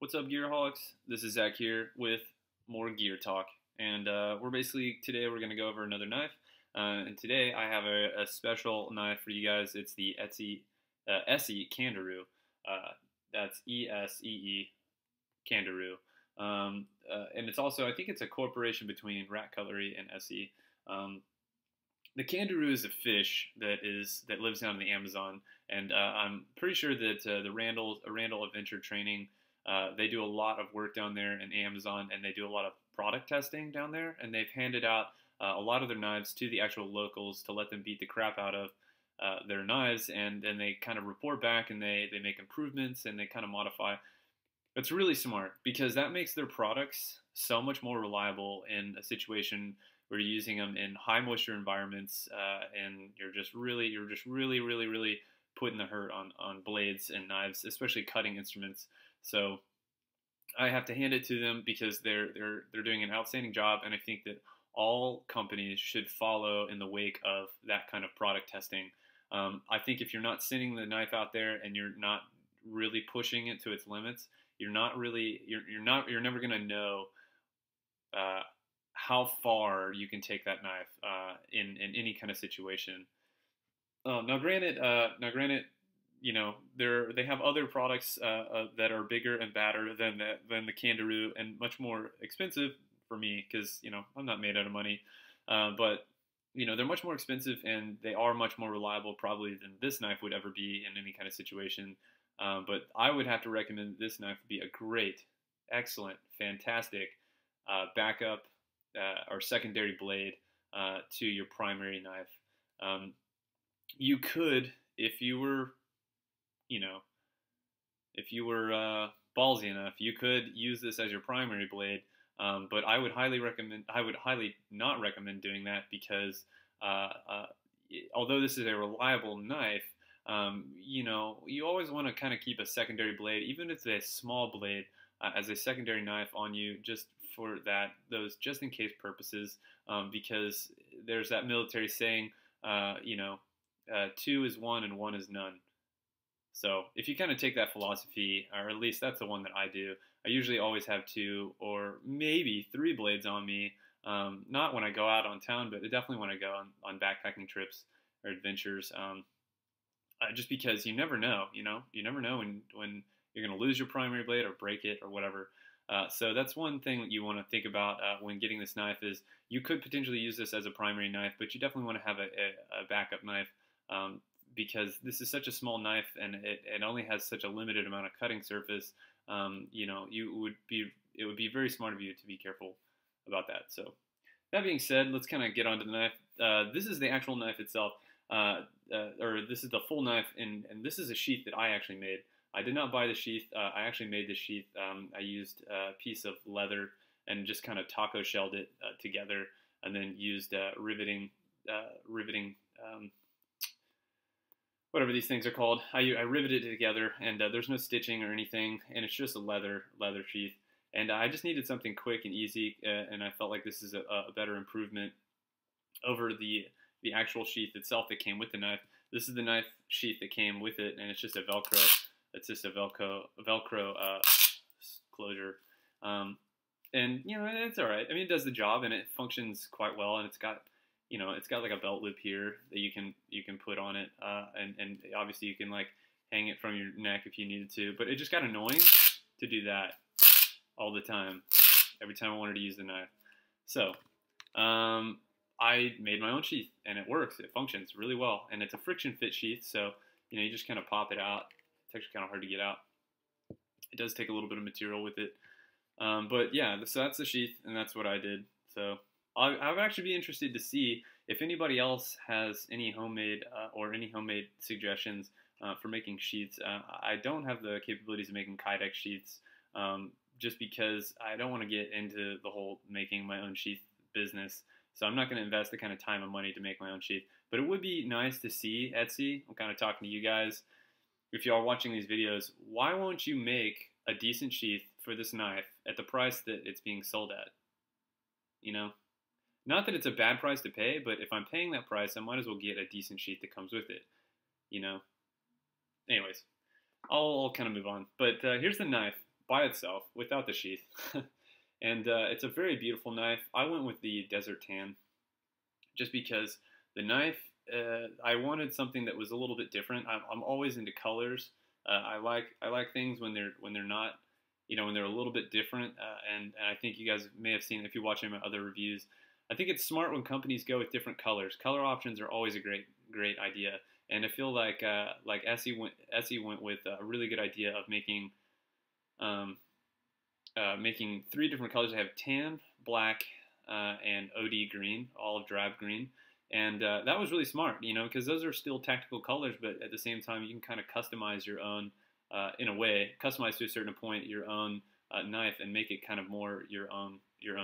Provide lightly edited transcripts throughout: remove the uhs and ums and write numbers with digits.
What's up, Gearholics? This is Zach here with more gear talk, and today we're going to go over another knife. And today I have a special knife for you guys. It's the ESEE Candiru. That's ESEE Candiru. And it's also, I think it's a corporation between Rat Cutlery and ESEE. The Candiru is a fish that lives down in the Amazon, and I'm pretty sure that the Randall Adventure Training. They do a lot of work down there in Amazon, and they do a lot of product testing down there, and they've handed out a lot of their knives to the actual locals to let them beat the crap out of their knives, and then they kind of report back, and they make improvements, and they kind of modify. It's really smart, because that makes their products so much more reliable in a situation where you're using them in high moisture environments, and you're just really putting the hurt on blades and knives, especially cutting instruments. So I have to hand it to them because they're doing an outstanding job, and I think that all companies should follow in the wake of that kind of product testing. I think if you're not sending the knife out there and you're not really pushing it to its limits, you're never gonna know how far you can take that knife in any kind of situation. Now, granted, you know, they have other products that are bigger and badder than the Candiru, and much more expensive for me because, you know, I'm not made out of money. But you know, they're much more expensive, and they are much more reliable probably than this knife would ever be in any kind of situation. But I would have to recommend this knife be a great, excellent, fantastic backup or secondary blade to your primary knife. You could, if you were ballsy enough, you could use this as your primary blade, but I would highly not recommend doing that because although this is a reliable knife, you know, you always want to kind of keep a secondary blade, even if it's a small blade, as a secondary knife on you, just for those just in case purposes, because there's that military saying, two is one and one is none. So if you kind of take that philosophy, or at least that's the one that I do, I usually always have two or maybe three blades on me. Not when I go out on town, but definitely when I go on backpacking trips or adventures. Just because you never know, you never know when you're going to lose your primary blade or break it or whatever. So that's one thing that you want to think about when getting this knife is you could potentially use this as a primary knife, but you definitely want to have a backup knife. Because this is such a small knife and it only has such a limited amount of cutting surface, it would be very smart of you to be careful about that. So that being said, let's kind of get onto the knife. This is the actual knife itself, or this is the full knife, and this is a sheath that I actually made. I did not buy the sheath. I actually made the sheath. I used a piece of leather and just kind of taco shelled it together, and then used riveting. Whatever these things are called. I riveted it together, and there's no stitching or anything, and it's just a leather sheath. And I just needed something quick and easy, and I felt like this is a better improvement over the actual sheath itself that came with the knife. This is the knife sheath that came with it, and it's just a Velcro. It's just a Velcro closure. And you know, it's all right. I mean, it does the job, and it functions quite well, and it's got like a belt loop here that you can put on it, and obviously you can like hang it from your neck if you needed to. But it just got annoying to do that all the time, every time I wanted to use the knife. So I made my own sheath, and it works. It functions really well, and it's a friction fit sheath, so you just kind of pop it out. It's actually kind of hard to get out. It does take a little bit of material with it, but yeah. So that's the sheath, and that's what I did. So I would actually be interested to see if anybody else has any homemade suggestions for making sheaths. I don't have the capabilities of making Kydex sheaths, just because I don't want to get into the whole making my own sheath business. So I'm not going to invest the kind of time and money to make my own sheath. But it would be nice to see ESEE. I'm kind of talking to you guys. If you are watching these videos, why won't you make a decent sheath for this knife at the price that it's being sold at? Not that it's a bad price to pay, but if I'm paying that price, I might as well get a decent sheath that comes with it, Anyways, I'll kind of move on. But here's the knife. by itself without the sheath. And it's a very beautiful knife. I went with the Desert Tan just because the knife, I wanted something that was a little bit different. I'm always into colors. I like things when they're not, when they're a little bit different. And I think you guys may have seen if you're watching my other reviews. I think it's smart when companies go with different colors. Color options are always a great idea. And I feel like ESEE went with a really good idea of making making 3 different colors. I have tan, black, and OD green, olive drab green. And that was really smart, because those are still tactical colors, but at the same time, you can kind of customize your own, in a way, customize to a certain point your own knife and make it kind of more your own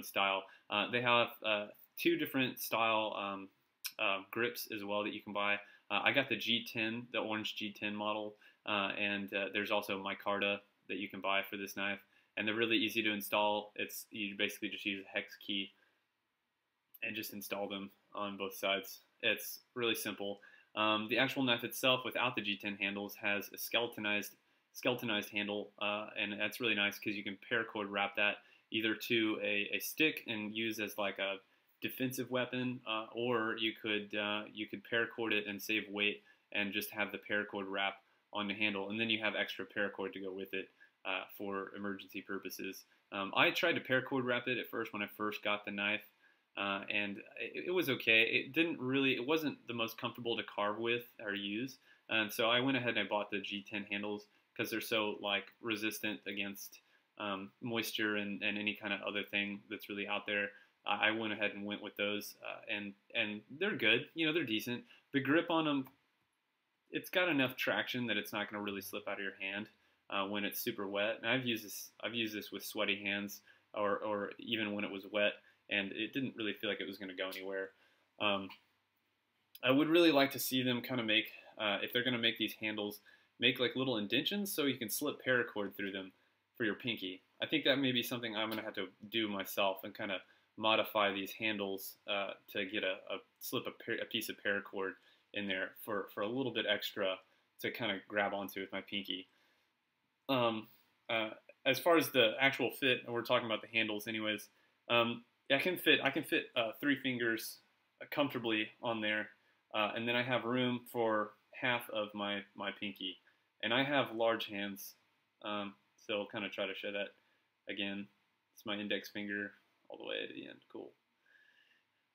style. They have 2 different style grips as well that you can buy. I got the G10, the orange G10 model, and there's also micarta that you can buy for this knife, and they're really easy to install. You basically just use a hex key and just install them on both sides. It's really simple. The actual knife itself, without the G10 handles, has a skeletonized handle, and that's really nice because you can paracord wrap that either to a stick and use as like a defensive weapon, or you could paracord it and save weight and just have the paracord wrap on the handle, and then you have extra paracord to go with it for emergency purposes. I tried to paracord wrap it at first when I first got the knife, and it was okay. It wasn't the most comfortable to carve with or use, and so I went ahead and I bought the G10 handles because they're so like resistant against moisture and any kind of other thing that's really out there. I went ahead and went with those, and they're good. They're decent. The grip on them, it's got enough traction that it's not going to really slip out of your hand when it's super wet. And I've used this with sweaty hands, or even when it was wet, and it didn't really feel like it was going to go anywhere. I would really like to see them kind of make, if they're going to make these handles, make like little indentions so you can slip paracord through them for your pinky. I think that may be something I'm going to have to do myself and kind of modify these handles to get slip a piece of paracord in there for a little bit extra to kind of grab onto with my pinky. As far as the actual fit, and we're talking about the handles anyways, I can fit 3 fingers comfortably on there, and then I have room for half of my pinky, and I have large hands, so I'll kind of try to show that again. It's my index finger all the way to the end. Cool.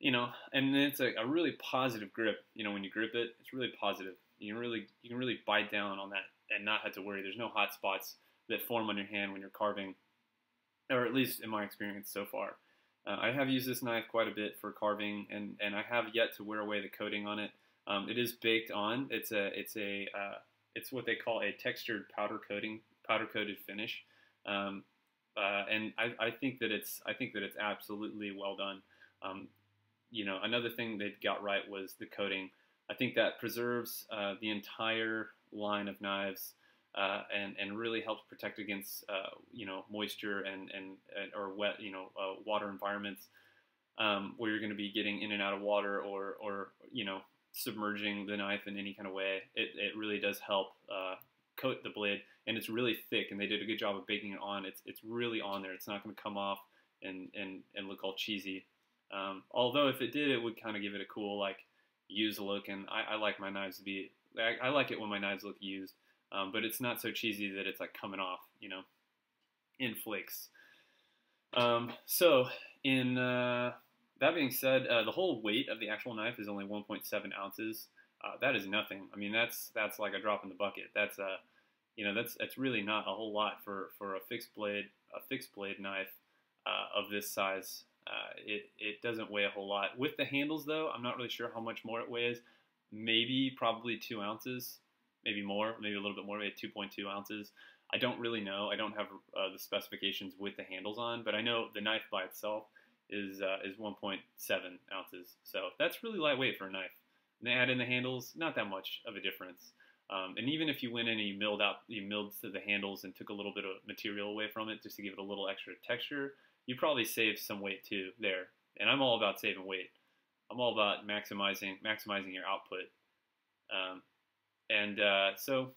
And it's a really positive grip. When you grip it, it's really positive. You can really bite down on that and not have to worry. There's no hot spots that form on your hand when you're carving, or at least in my experience so far. I have used this knife quite a bit for carving, and I have yet to wear away the coating on it. It is baked on. It's what they call a textured powder coated finish. And I think that it's absolutely well done. Another thing they got right was the coating. I think that preserves the entire line of knives, and really helps protect against moisture and or wet water environments, where you're going to be getting in and out of water or submerging the knife in any kind of way. It really does help coat the blade, and it's really thick, and they did a good job of baking it on. It's really on there. It's not going to come off and look all cheesy. Although if it did, it would kind of give it a cool used look, and I like my knives to be. I like it when my knives look used, but it's not so cheesy that it's coming off, in flakes. So in that being said, the whole weight of the actual knife is only 1.7 ounces. That is nothing. I mean, that's like a drop in the bucket. That's really not a whole lot for a fixed blade knife of this size. It doesn't weigh a whole lot. With the handles though, I'm not really sure how much more it weighs. Probably 2 ounces, maybe more, maybe a little bit more, maybe 2.2 ounces. I don't really know. I don't have the specifications with the handles on, but I know the knife by itself is 1.7 ounces. So that's really lightweight for a knife. And they add in the handles, not that much of a difference. And even if you went in and you milled to the handles and took a little bit of material away from it just to give it a little extra texture, you probably save some weight too there. And I'm all about saving weight. I'm all about maximizing your output. So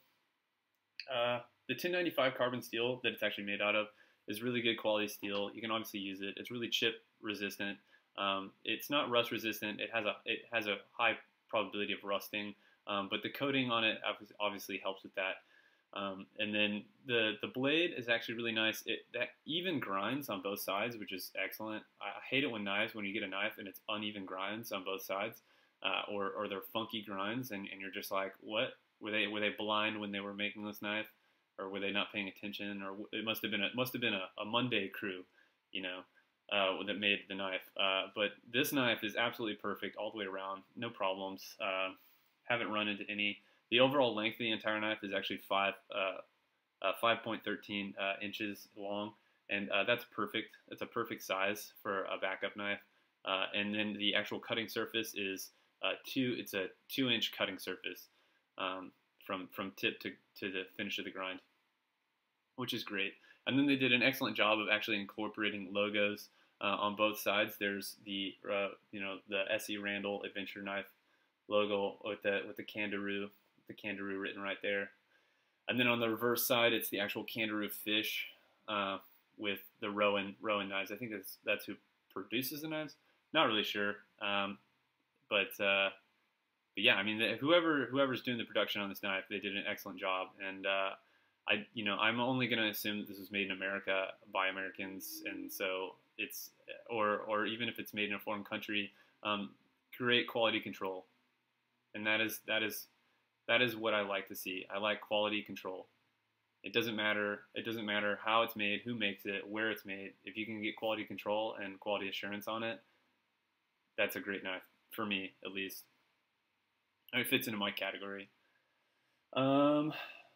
The 1095 carbon steel that it's actually made out of is really good quality steel. You can obviously use it. It's really chip resistant. It's not rust resistant. It has a high probability of rusting, but the coating on it obviously helps with that. And then the blade is actually really nice. That even grinds on both sides, which is excellent. I hate it when you get a knife and it's uneven grinds on both sides, or they're funky grinds, and you're just like, what? Were they blind when they were making this knife? Or were they not paying attention? Or it must have been a Monday crew, you know, that made the knife. But this knife is absolutely perfect all the way around, no problems. Haven't run into any. The overall length of the entire knife is actually 5.13 inches long, and that's perfect. It's a perfect size for a backup knife. And then the actual cutting surface is It's a 2-inch cutting surface from tip to the finish of the grind, which is great. And then they did an excellent job of actually incorporating logos on both sides. There's the the ESEE Randall Adventure Knife logo with the Candiru written right there. And then on the reverse side, it's the actual Candiru fish with the Rowan knives. I think that's who produces the knives. Not really sure, but yeah, I mean, whoever's doing the production on this knife, they did an excellent job. And I'm only going to assume that this was made in America by Americans, and so it's or even if it's made in a foreign country, great quality control, and that is what I like to see. I like quality control. It doesn't matter how it's made, who makes it, where it's made. If you can get quality control and quality assurance on it, that's a great knife for me, at least. It fits into my category.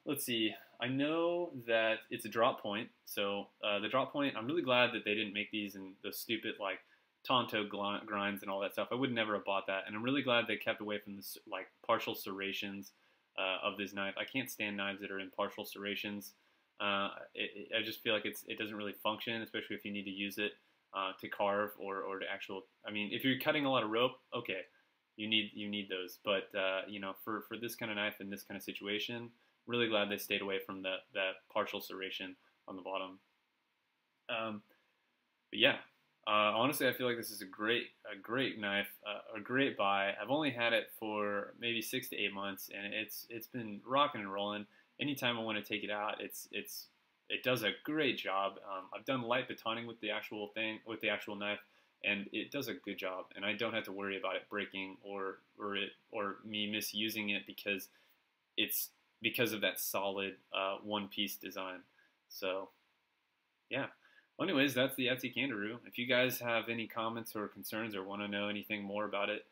Let's see. I know that it's a drop point, so the drop point, I'm really glad that they didn't make these in the stupid, like, Tonto grinds and all that stuff. I would never have bought that, and I'm really glad they kept away from this, like, partial serrations of this knife. I can't stand knives that are in partial serrations. I just feel like it doesn't really function, especially if you need to use it to carve or to actual. I mean, if you're cutting a lot of rope, okay, you need those. But for this kind of knife in this kind of situation, really glad they stayed away from that partial serration on the bottom. But yeah, honestly, I feel like this is a great knife, a great buy. I've only had it for maybe 6 to 8 months, and it's been rocking and rolling. Anytime I want to take it out, it does a great job. I've done light batoning with the actual knife, and it does a good job. And I don't have to worry about it breaking or me misusing it because of that solid one-piece design. So yeah. Well, anyways, that's the ESEE Candiru. If you guys have any comments or concerns or want to know anything more about it,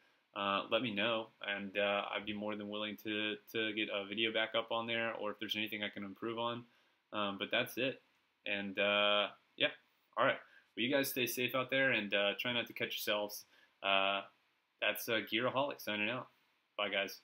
let me know, and I'd be more than willing to get a video back up on there, or if there's anything I can improve on. But that's it. And yeah, all right. Well, you guys stay safe out there, and try not to cut yourselves. That's Gearaholic signing out. Bye, guys.